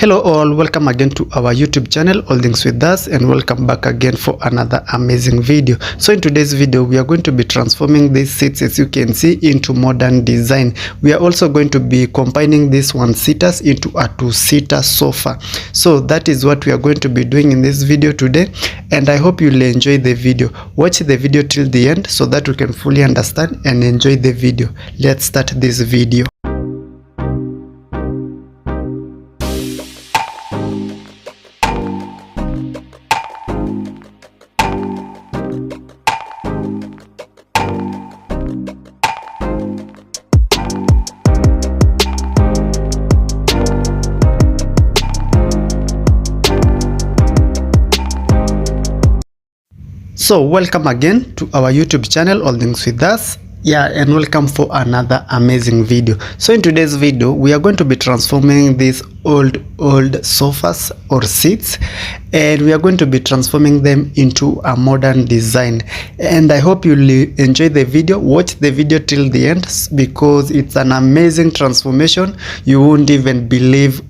Hello all, welcome again to our YouTube channel All Things With Us, and welcome back again for another amazing video. So in today's video we are going to be transforming these seats, as you can see, into modern design. We are also going to be combining these one-seaters into a two-seater sofa. So that is what we are going to be doing in this video today, and I hope you'll enjoy the video. Watch the video till the end so that you can fully understand and enjoy the video. Let's start this video. So welcome again to our YouTube channel All Things With Us, and welcome for another amazing video. So in today's video we are going to be transforming these old sofas or seats, and we are going to be transforming them into a modern design. And I hope you'll enjoy the video. Watch the video till the end because it's an amazing transformation. You won't even believe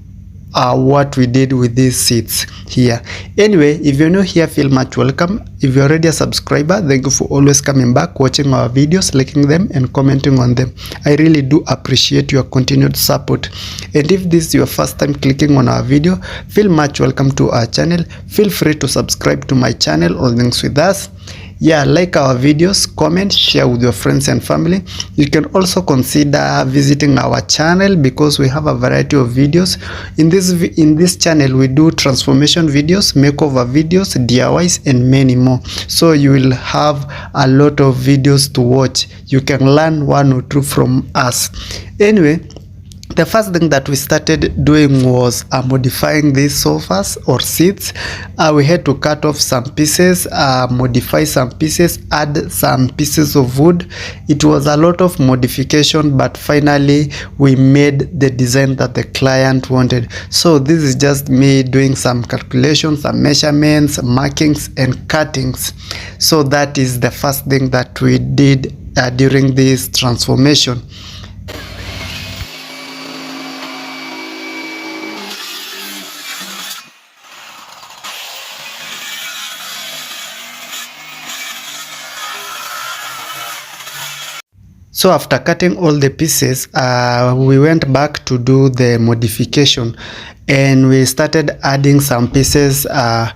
what we did with these seats here. Anyway, if you're new here, feel much welcome. If you're already a subscriber, thank you for always coming back, watching our videos, liking them and commenting on them. I really do appreciate your continued support. And if this is your first time clicking on our video, feel much welcome to our channel. Feel free to subscribe to my channel All Things With Us. Like our videos, comment, share with your friends and family. You can also consider visiting our channel because we have a variety of videos. In this channel we do transformation videos, makeover videos, DIYs and many more. So you will have a lot of videos to watch. You can learn one or two from us. Anyway, the first thing that we started doing was modifying these sofas or seats. We had to cut off some pieces, modify some pieces, add some pieces of wood. It was a lot of modification, but finally we made the design that the client wanted. So this is just me doing some calculations, some measurements, markings and cuttings. So that is the first thing that we did during this transformation. So after cutting all the pieces, we went back to do the modification, and we started adding some pieces to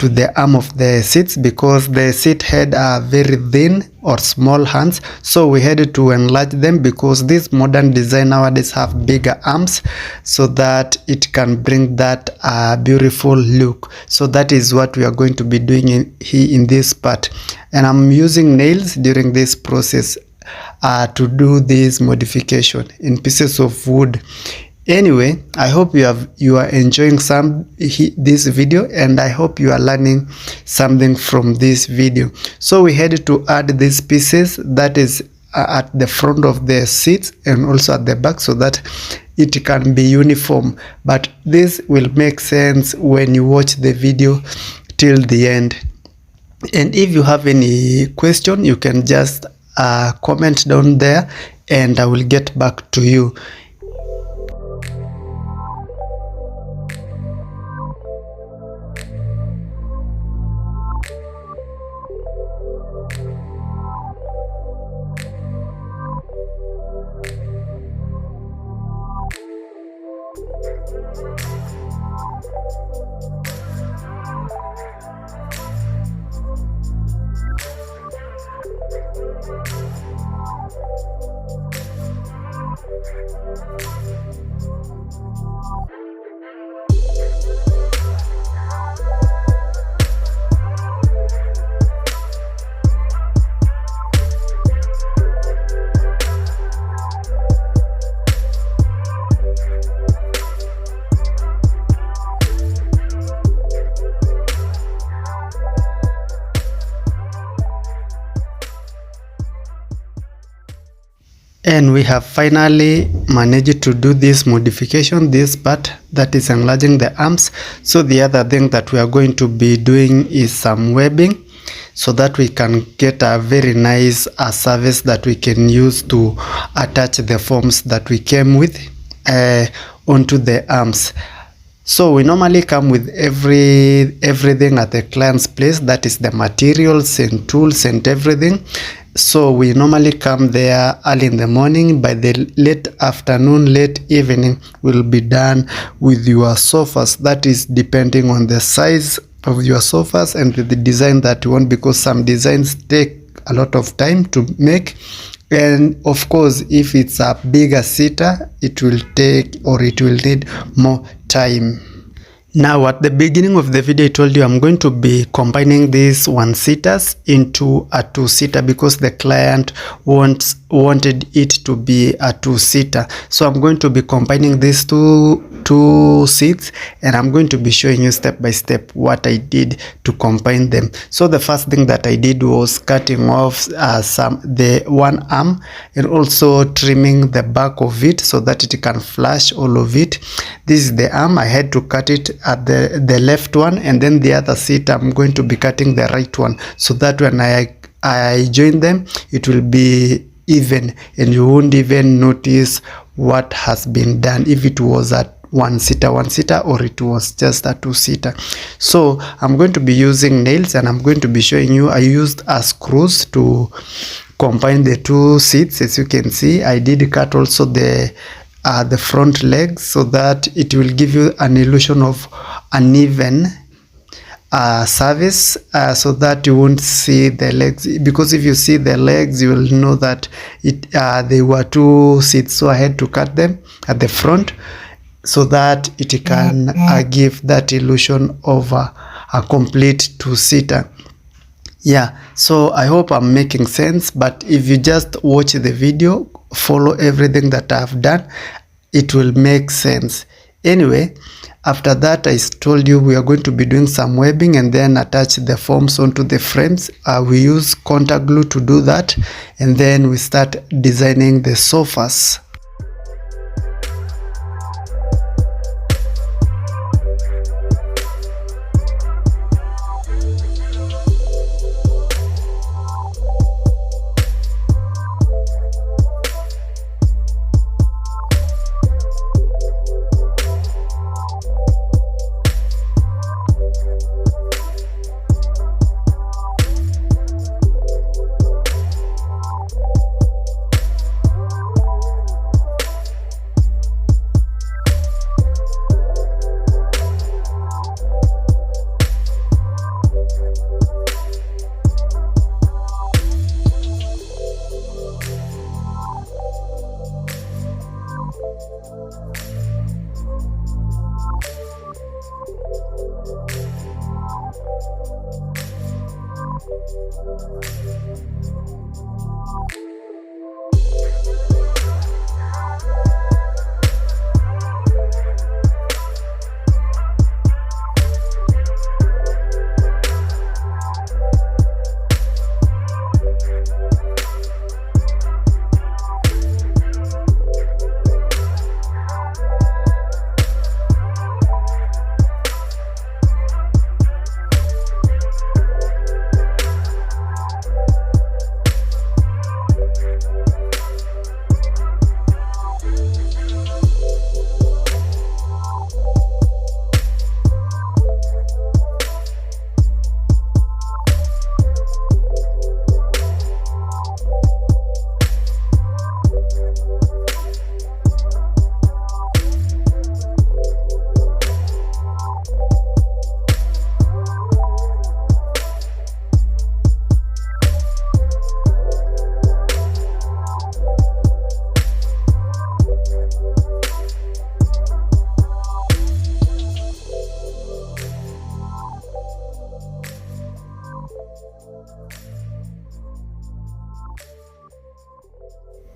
the arm of the seats because the seat had very thin or small hands. So we had to enlarge them because this modern design nowadays have bigger arms so that it can bring that beautiful look. So that is what we are going to be doing in this part, and I'm using nails during this process to do this modification in pieces of wood. Anyway, I hope you are enjoying this video, and I hope you are learning something from this video. So we had to add these pieces, that is at the front of the seats and also at the back, so that it can be uniform. But this will make sense when you watch the video till the end. And if you have any question, you can just comment down there and I will get back to you. And we have finally managed to do this modification, this part that is enlarging the arms. So the other thing that we are going to be doing is some webbing, so that we can get a very nice surface that we can use to attach the forms that we came with onto the arms. So we normally come with everything at the client's place, that is the materials and tools and everything. So we normally come there early in the morning. By the late afternoon, late evening, we'll be done with your sofas. That is depending on the size of your sofas and the design that you want, because some designs take a lot of time to make. And of course, if it's a bigger seater, it will take, or it will need more time. Now at the beginning of the video I told you I'm going to be combining these one-seaters into a two-seater because the client wanted it to be a two-seater. So I'm going to be combining these two seats, and I'm going to be showing you step by step what I did to combine them. So the first thing that I did was cutting off the one arm and also trimming the back of it so that it can flush all of it. This is the arm. I had to cut it at the left one, and then the other seat I'm going to be cutting the right one, so that when I join them it will be even and you won't even notice what has been done, if it was at one-seater or it was just a two-seater. So I'm going to be using nails, and I'm going to be showing you. I used screws to combine the two seats. As you can see, I did cut also the front legs so that it will give you an illusion of uneven surface, so that you won't see the legs, because if you see the legs you will know that they were two seats. So I had to cut them at the front so that it can give that illusion of a complete two-seater. Yeah, so I hope I'm making sense, but if you just watch the video, follow everything that I've done, it will make sense. Anyway, after that I told you we are going to be doing some webbing and then attach the forms onto the frames. We use contact glue to do that, and then we start designing the sofas.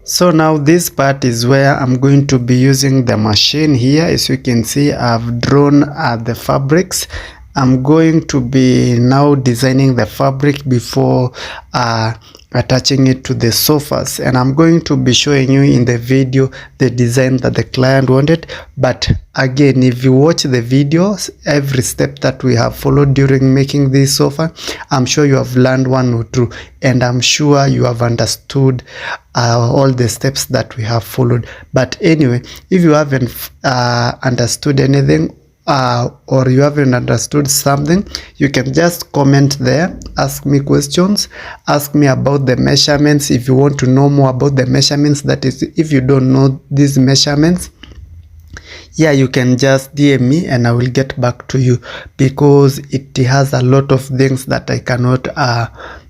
So now this part is where I'm going to be using the machine here. As you can see, I've drawn the fabrics. I'm going to be now designing the fabric before attaching it to the sofas, and I'm going to be showing you in the video the design that the client wanted. But again, if you watch the videos, every step that we have followed during making this sofa, I'm sure you have learned one or two, and I'm sure you have understood all the steps that we have followed. But anyway, if you haven't understood anything, or you haven't understood something, you can just comment there, ask me questions, ask me about the measurements if you want to know more about the measurements. That is, if you don't know these measurements, yeah, you can just DM me and I will get back to you, because it has a lot of things that I cannot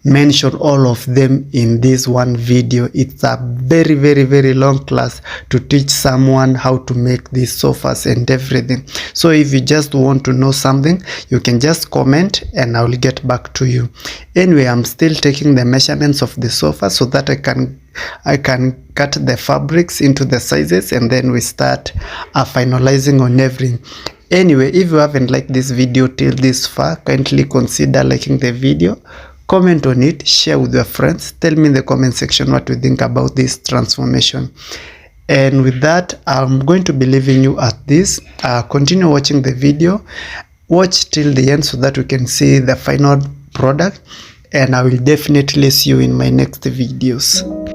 mention all of them in this one video. It's a very, very, very long class to teach someone how to make these sofas and everything. So if you just want to know something, you can just comment and I will get back to you. Anyway, I'm still taking the measurements of the sofa so that I can cut the fabrics into the sizes, and then we start finalizing on everything. Anyway, if you haven't liked this video till this far, kindly consider liking the video, comment on it, share with your friends, tell me in the comment section what you think about this transformation. And with that, I'm going to be leaving you at this. Continue watching the video, watch till the end so that you can see the final product, and I will definitely see you in my next videos.